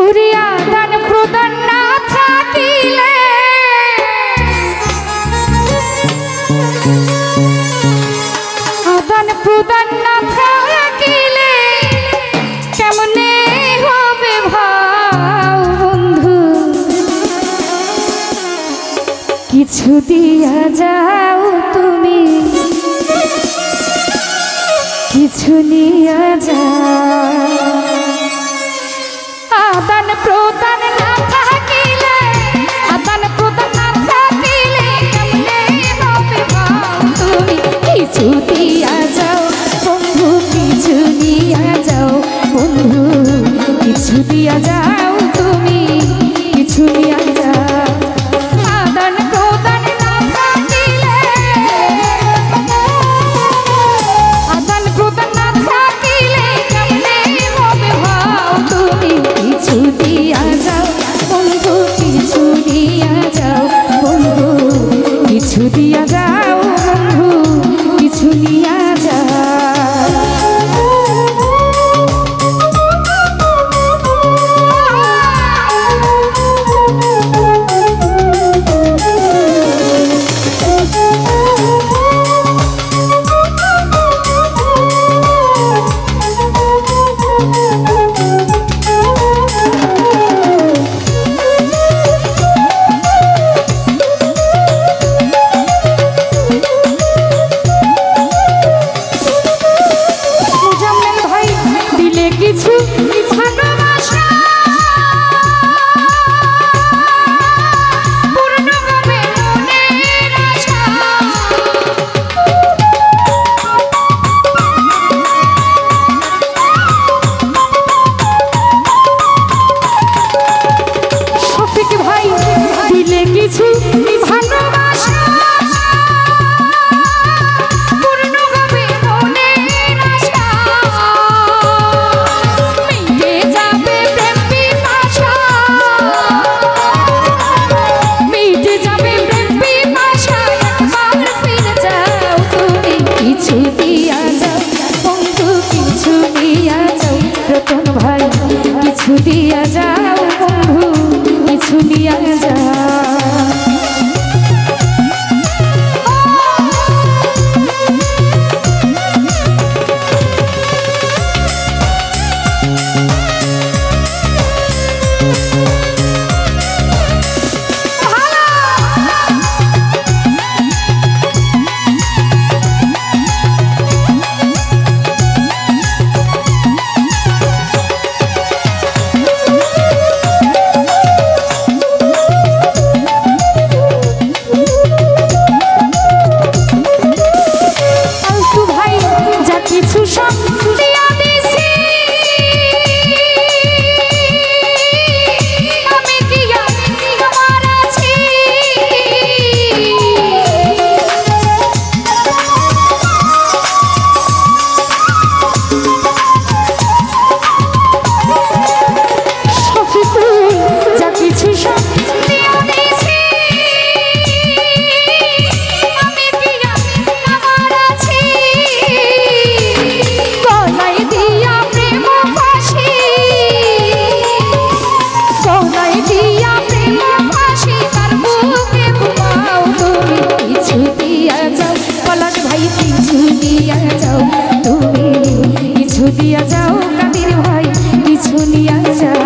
উড়িয়া দান প্রদান না থাকিলে আদান প্রদান না থাকিলে কেমনে হবে ভাও বন্ধু কিছু দিয়া যাও তুমি কিছু নিয়া যাও আদান প্রদান না থাকিলে আদান প্রদান না থাকিলে কেমনে হবে ভাও তুমি কিছু দিয়া যাও বন্ধু কিছু নিয়া যাও বন্ধু কিছু দিয়া যাও তুমি কিছু নিয়া যাও আদান প্রদান না থাকিলে আদান প্রদান না থাকিলে কেমনে হবে ভাও তুমি কিছু দিয়া যাও বন্ধু কিছু দিয়া যাও বন্ধু কিছু দিয়া যাও বন্ধু কিছু নিয়া যাও কিছু দিয়া যাও বন্ধু কিছু দিয়া যাও দিয়া যাও কাদির ভাই কিছু নিয়া যাও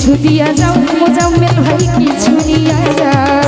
কিছু দিয়া যাও মোজাম্মেল ভাই কিছু দিয়া যাও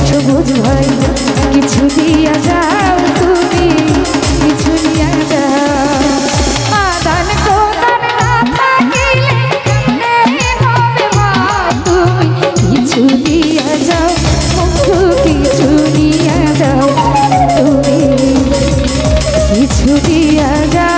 সবুজ ভাই কিছু দিয়া যাও তুমি কিছু দিয়া যাও আদান প্রদান না থাকিলে কেমনে হবে মা তুমি কিছু দিয়া যাও বন্ধু কিছু দিয়া যাও তুমি কিছু দিয়া যাও